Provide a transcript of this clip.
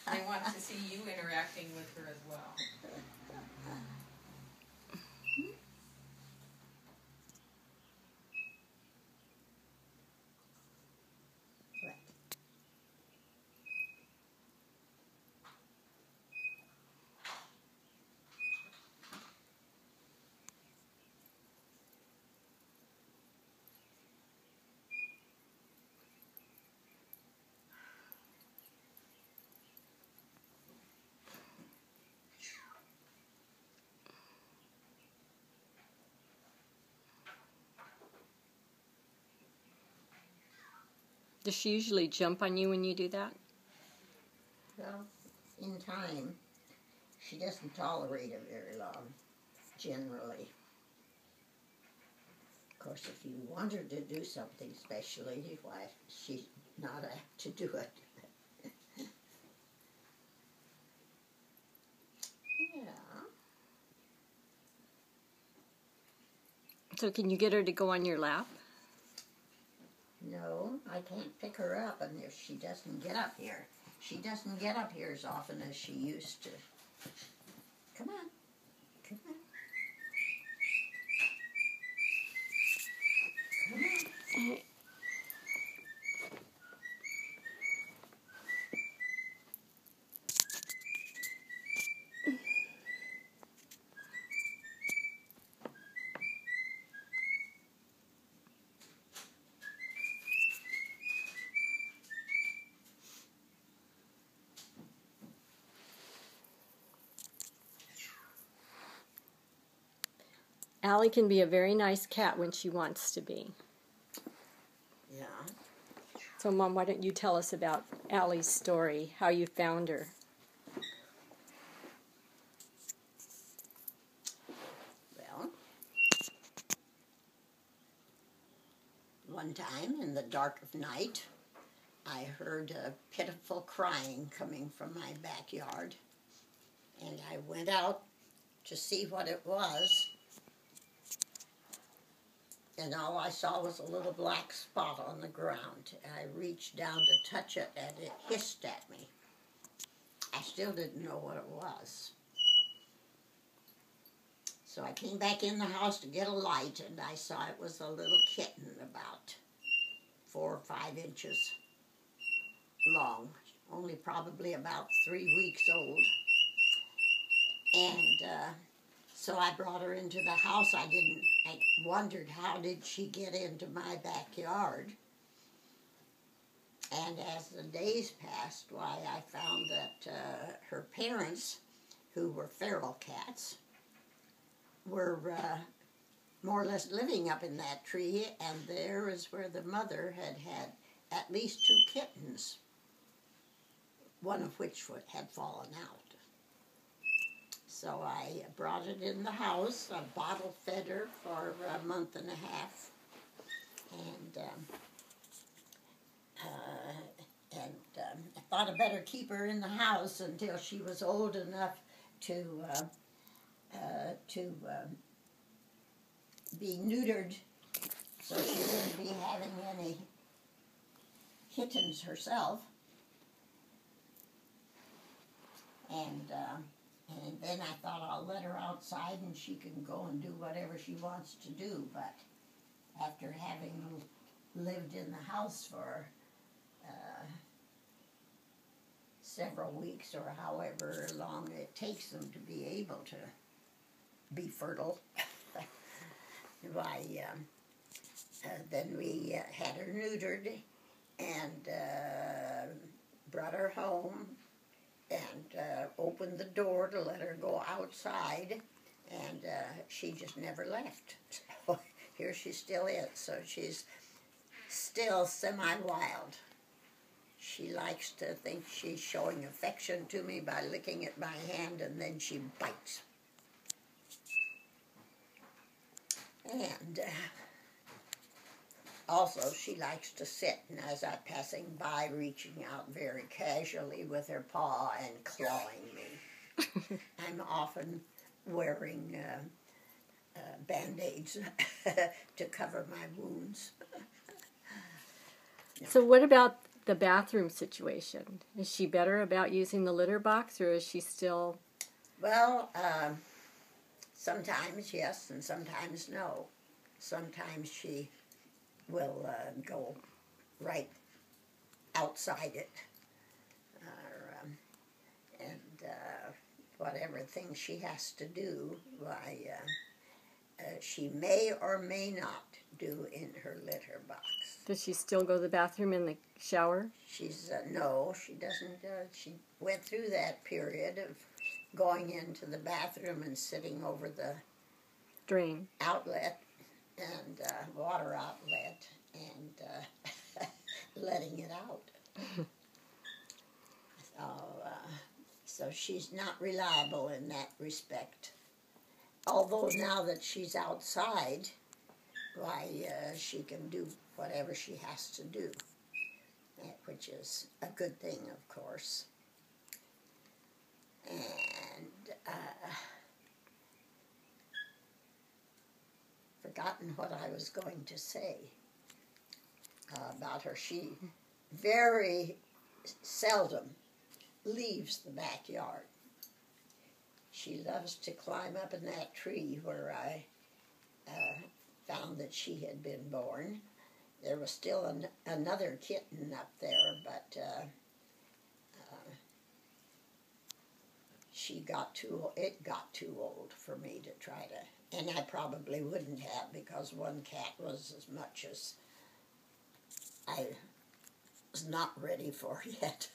They want to see you interacting with her as well. Does she usually jump on you when you do that? Well, in time, she doesn't tolerate it very long, generally. Of course, if you want her to do something specially, why, she's not apt to do it. Yeah. So can you get her to go on your lap? No, I can't pick her up, and if she doesn't get up here, she doesn't get up here as often as she used to. Come on. Come on. Come on. Allie can be a very nice cat when she wants to be. Yeah. So, Mom, why don't you tell us about Allie's story, how you found her? Well, one time in the dark of night, I heard a pitiful crying coming from my backyard, and I went out to see what it was, and all I saw was a little black spot on the ground. I reached down to touch it, and it hissed at me. I still didn't know what it was. So I came back in the house to get a light, and I saw it was a little kitten about 4 or 5 inches long, only probably about 3 weeks old. And so I brought her into the house. I wondered, how did she get into my backyard? And as the days passed, why, I found that her parents, who were feral cats, were more or less living up in that tree, and there is where the mother had had at least 2 kittens, one of which had fallen out. So I brought it in the house. I bottle fed her for a month and a half, and I thought I'd better keep her in the house until she was old enough to be neutered, so she wouldn't be having any kittens herself. And then I thought, I'll let her outside and she can go and do whatever she wants to do. But after having lived in the house for several weeks, or however long it takes them to be able to be fertile, then we had her neutered and brought her home and opened the door to let her go outside, and she just never left. So here she still is. So she's still semi-wild. She likes to think she's showing affection to me by licking at my hand, and then she bites. And also she likes to sit, and as I'm passing by, reaching out very casually with her paw and clawing me. I'm often wearing Band-Aids to cover my wounds. So what about the bathroom situation? Is she better about using the litter box, or is she still... Well, sometimes yes and sometimes no. Sometimes she will go right outside it. And whatever thing she has to do, why, she may or may not do in her litter box. Does she still go to the bathroom in the shower? She's, no, she doesn't. She went through that period of going into the bathroom and sitting over the Drain. outlet and water outlet and letting it out. So she's not reliable in that respect. Although now that she's outside, why, she can do whatever she has to do, which is a good thing, of course. And forgotten what I was going to say about her. She very seldom leaves the backyard. She loves to climb up in that tree where I found that she had been born. There was still another kitten up there, but it got too old for me to try to, and I probably wouldn't have, because one cat was as much as I was not ready for yet.